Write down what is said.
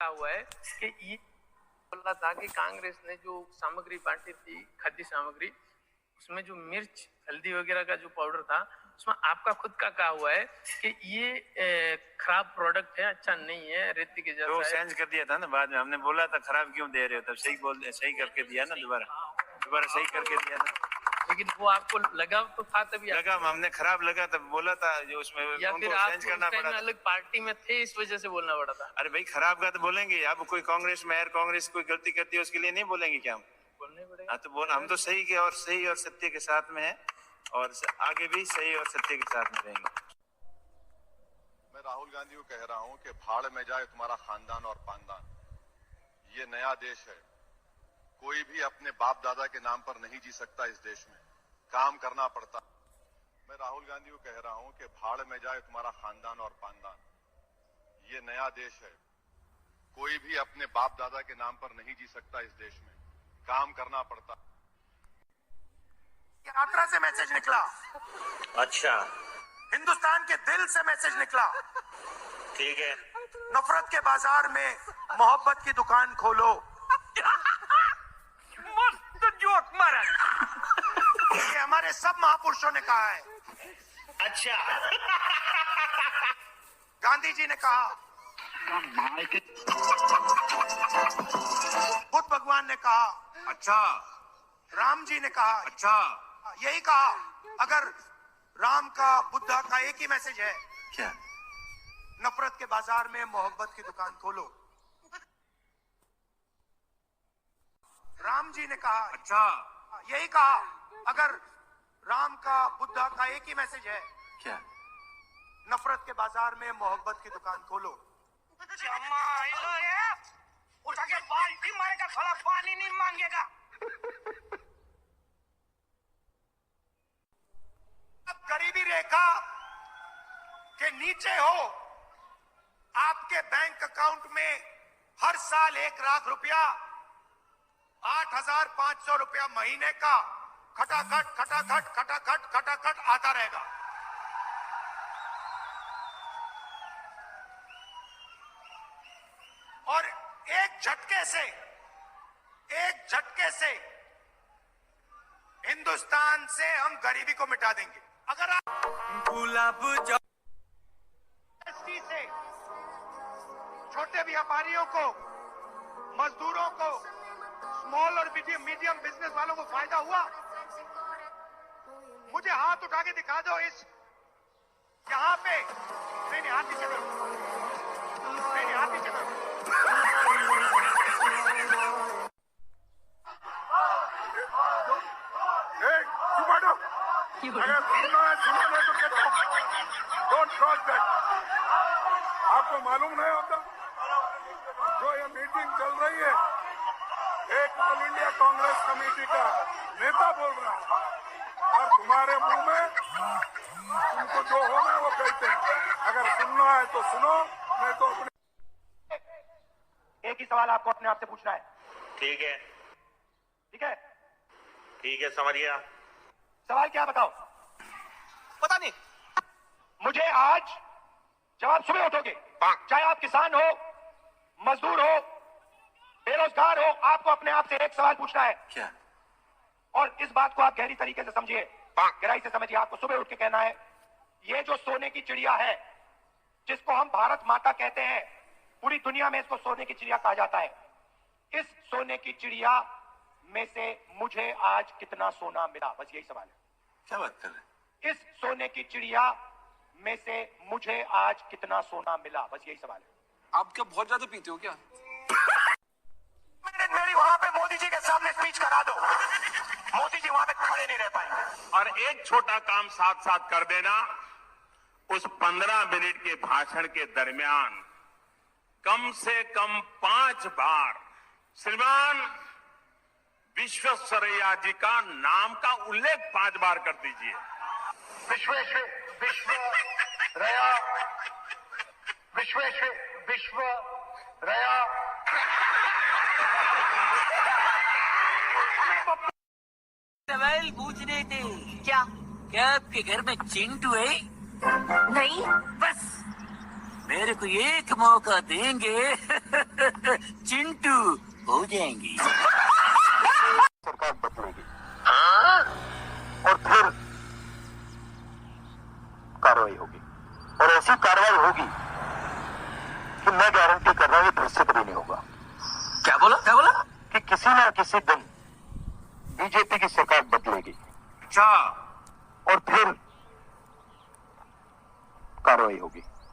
हुआ है कि ये बोल रहा था कि कांग्रेस ने जो सामग्री बांटी थी, खाद्य सामग्री, उसमें जो मिर्च हल्दी वगैरह का जो पाउडर था, उसमें आपका खुद का कहा हुआ है कि ये खराब प्रोडक्ट है, अच्छा नहीं है, रेती के जैसा तो है। चेंज कर दिया था ना बाद में, हमने बोला था खराब क्यों दे रहे हो, तब सही करके दिया ना, दोबारा सही करके दिया ना। लेकिन वो आपको लगा तो था तभी लगा, हमने खराब लगा तब बोला था, जो उसमें या उनको फिर आप चेंज करना पड़ा। अलग पार्टी में थे इस वजह से बोलना पड़ा था। अरे भाई खराब का तो बोलेंगे, अब कोई कांग्रेस में कांग्रेस कोई गलती करती है उसके लिए नहीं बोलेंगे क्या हम? बोलने पड़ेगा। हाँ तो बोल, हम तो सही और सत्य के साथ में है और आगे भी सही और सत्य के साथ में रहेंगे। मैं राहुल गांधी को कह रहा हूं कि भाड़ में जाए तुम्हारा खानदान और पानदान। ये नया देश है, कोई भी अपने बाप दादा के नाम पर नहीं जी सकता। इस देश में काम करना पड़ता। मैं राहुल गांधी को कह रहा हूं कि भाड़ में जाए तुम्हारा खानदान और पानदान। ये नया देश है, कोई भी अपने बाप दादा के नाम पर नहीं जी सकता। इस देश में काम करना पड़ता। यात्रा से मैसेज निकला, अच्छा, हिंदुस्तान के दिल से मैसेज निकला। ठीक है। नफरत के बाजार में मोहब्बत की दुकान खोलो। मस्त जोक मारा। ये हमारे सब महापुरुषों ने कहा है। अच्छा। गांधी जी ने कहा, बुद्ध भगवान ने कहा, अच्छा। राम जी ने कहा, अच्छा। यही कहा। अगर राम का बुद्धा का एक ही मैसेज है, क्या? नफरत के बाजार में मोहब्बत की दुकान खोलो। राम जी ने कहा, अच्छा। यही कहा। अगर राम का बुद्धा का एक ही मैसेज है, क्या? नफरत के बाजार में मोहब्बत की दुकान खोलो। उठा के बाल्टी मारेगा, थोड़ा पानी नहीं मांगेगा। अब गरीबी रेखा के नीचे हो, आपके बैंक अकाउंट में हर साल 1 लाख रुपया, 8,500 रुपया महीने का खटाखट आता रहेगा। और एक झटके से हिंदुस्तान से हम गरीबी को मिटा देंगे। अगर आप गुलाब जीएसटी से छोटे व्यापारियों को, मजदूरों को, स्मॉल और मीडियम बिजनेस वालों को फायदा हुआ, मुझे हाथ उठा के दिखा दो। इस यहां पे नहीं, हाथ नीचे करो, नहीं, हाथ नीचे करो। आपको मालूम नहीं होता जो ये मीटिंग चल रही है, एक ऑल इंडिया कांग्रेस कमेटी का नेता बोल रहा है और तुम्हारे मुंह में तुमको जो होना है वो कहते हैं। अगर सुनना है तो सुनो, नहीं तो अपने। एक ही सवाल आपको अपने आप से पूछना है। ठीक है। ठीक है, ठीक है, समझ गया। सवाल क्या बताओ? पता नहीं। मुझे आज जब आप सुबह उठोगे, चाहे आप किसान हो, मजदूर हो, बेरोजगार हो, आपको अपने आप से एक सवाल पूछना है। क्या? और इस बात को आप गहरी तरीके से समझिए, गहराई से समझिए। आपको सुबह उठ के कहना है, ये जो सोने की चिड़िया है, जिसको हम भारत माता कहते हैं, पूरी दुनिया में इसको सोने की चिड़िया कहा जाता है। इस सोने की चिड़िया में से मुझे आज कितना सोना मिला? बस यही सवाल है। क्या बात कर रहे? इस सोने की चिड़िया में से मुझे आज कितना सोना मिला? बस यही सवाल है। आप क्या बहुत ज्यादा पीते हो क्या? मेरी वहां पे मोदी जी के सामने स्पीच करा दो, मोदी जी वहां पे खड़े नहीं रह पाएंगे। और एक छोटा काम साथ साथ कर देना, उस 15 मिनट के भाषण के दरमियान कम से कम 5 बार श्रीमान विश्वेश्वरैया जी का नाम का उल्लेख 5 बार कर दीजिए। विश्वेश्वरैया। सवाल पूछने थे। क्या? क्या आपके घर में चिंटू है? नहीं। बस मेरे को एक मौका देंगे कि मैं गारंटी कर रहा हूं ये फिर से कभी नहीं होगा। क्या बोला कि किसी ना किसी दिन बीजेपी की सरकार बदलेगी। अच्छा, और फिर कार्रवाई होगी।